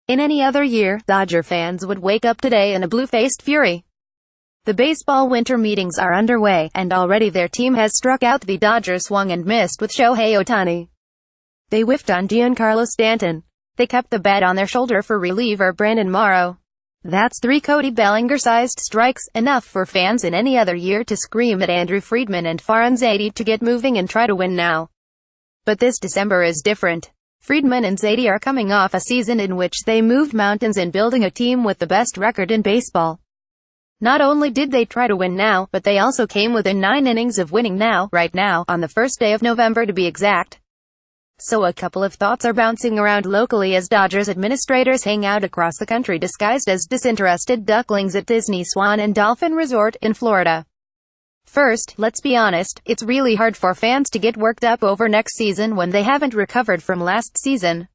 In any other year, Dodger fans would wake up today in a blue-faced fury. The baseball winter meetings are underway, and already their team has struck out. The Dodgers swung and missed with Shohei Ohtani. They whiffed on Giancarlo Stanton. They kept the bat on their shoulder for reliever Brandon Morrow. That's 3 Cody Bellingersized strikes, enough for fans in any other year to scream at Andrew Friedman and Farhan Zaidi to get moving and try to win now. But this December is different. Friedman and Zaidi are coming off a season in which they moved mountains in building a team with the best record in baseball. Not only did they try to win now, but they also came within 9 innings of winning now, right now, on the first day of November to be exact. So a couple of thoughts are bouncing around locally as Dodgers administrators hang out across the country disguised as disinterested ducklings at Disney Swan and Dolphin Resort in Florida. First, let's be honest, it's really hard for fans to get worked up over next season when they haven't recovered from last season.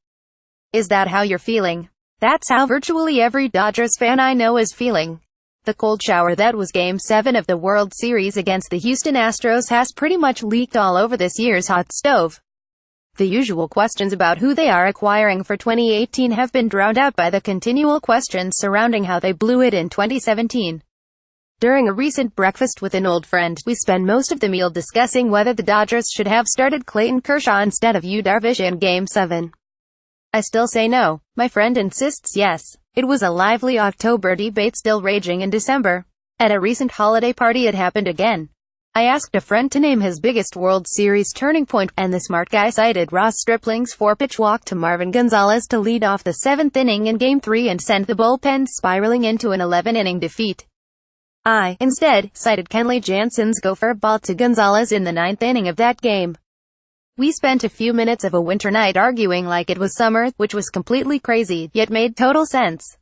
Is that how you're feeling? That's how virtually every Dodgers fan I know is feeling. The cold shower that was Game 7 of the World Series against the Houston Astros has pretty much leaked all over this year's hot stove. The usual questions about who they are acquiring for 2018 have been drowned out by the continual questions surrounding how they blew it in 2017. During a recent breakfast with an old friend, we spent most of the meal discussing whether the Dodgers should have started Clayton Kershaw instead of Yu Darvish in Game 7. I still say no. My friend insists yes. It was a lively October debate still raging in December. At a recent holiday party it happened again. I asked a friend to name his biggest World Series turning point, and the smart guy cited Ross Stripling's 4-pitch walk to Marvin Gonzalez to lead off the 7th inning in Game 3 and send the bullpen spiraling into an 11-inning defeat. I, instead, cited Kenley Jansen's gopher ball to Gonzalez in the 9th inning of that game. We spent a few minutes of a winter night arguing like it was summer, which was completely crazy, yet made total sense.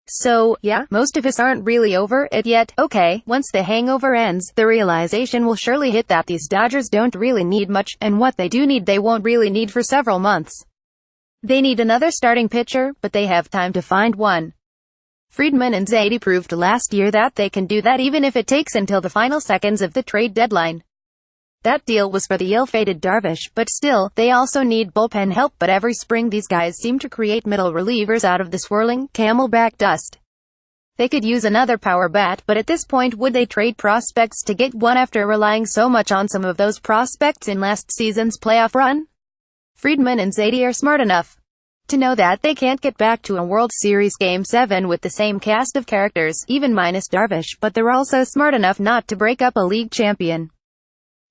So, yeah, most of us aren't really over it yet. Okay, once the hangover ends, the realization will surely hit that these Dodgers don't really need much, and what they do need they won't really need for several months. They need another starting pitcher, but they have time to find one. Friedman and Zaidi proved last year that they can do that even if it takes until the final seconds of the trade deadline. That deal was for the ill-fated Darvish, but still, they also need bullpen help. But every spring these guys seem to create middle relievers out of the swirling, camelback dust. They could use another power bat, but at this point would they trade prospects to get one after relying so much on some of those prospects in last season's playoff run? Friedman and Zaidi are smart enough to know that they can't get back to a World Series Game 7 with the same cast of characters, even minus Darvish, but they're also smart enough not to break up a league champion.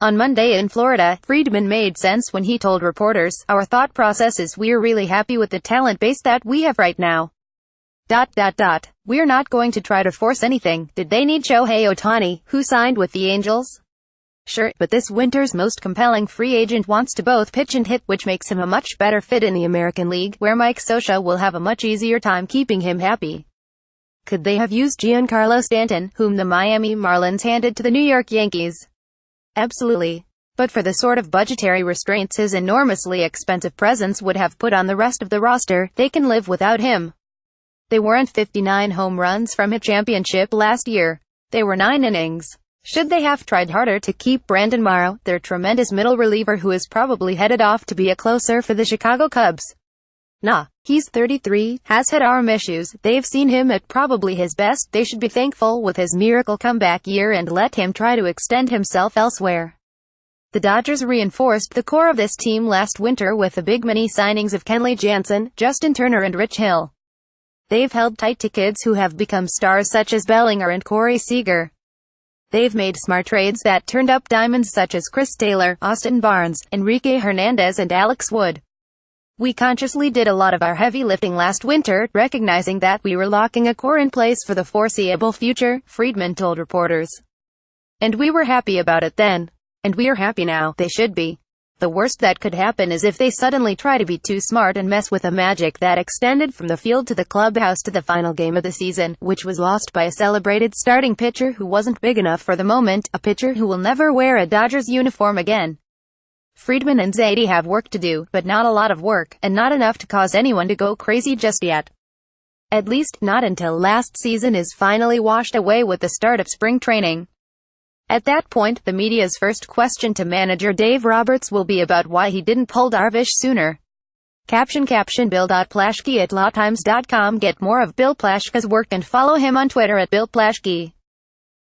On Monday in Florida, Friedman made sense when he told reporters, "Our thought process is we're really happy with the talent base that we have right now. We're not going to try to force anything." Did they need Shohei Ohtani, who signed with the Angels? Sure, but this winter's most compelling free agent wants to both pitch and hit, which makes him a much better fit in the American League, where Mike Scioscia will have a much easier time keeping him happy. Could they have used Giancarlo Stanton, whom the Miami Marlins handed to the New York Yankees? Absolutely. But for the sort of budgetary restraints his enormously expensive presence would have put on the rest of the roster, they can live without him. They weren't 59 home runs from a championship last year. They were 9 innings. Should they have tried harder to keep Brandon Morrow, their tremendous middle reliever who is probably headed off to be a closer for the Chicago Cubs? Nah. He's 33, has had arm issues, they've seen him at probably his best. They should be thankful with his miracle comeback year and let him try to extend himself elsewhere. The Dodgers reinforced the core of this team last winter with the big mini signings of Kenley Jansen, Justin Turner and Rich Hill. They've held tight to kids who have become stars such as Bellinger and Corey Seager. They've made smart trades that turned up diamonds such as Chris Taylor, Austin Barnes, Enrique Hernandez and Alex Wood. We consciously did a lot of our heavy lifting last winter, recognizing that we were locking a core in place for the foreseeable future, Friedman told reporters. And we were happy about it then. And we're happy now. They should be. The worst that could happen is if they suddenly try to be too smart and mess with a magic that extended from the field to the clubhouse to the final game of the season, which was lost by a celebrated starting pitcher who wasn't big enough for the moment, a pitcher who will never wear a Dodgers uniform again. Friedman and Zaidi have work to do, but not a lot of work, and not enough to cause anyone to go crazy just yet. At least, not until last season is finally washed away with the start of spring training. At that point, the media's first question to manager Dave Roberts will be about why he didn't pull Darvish sooner. Caption Bill.Plaschke at lawtimes.com. Get more of Bill Plaschke's work and follow him on Twitter at Bill Plaschke.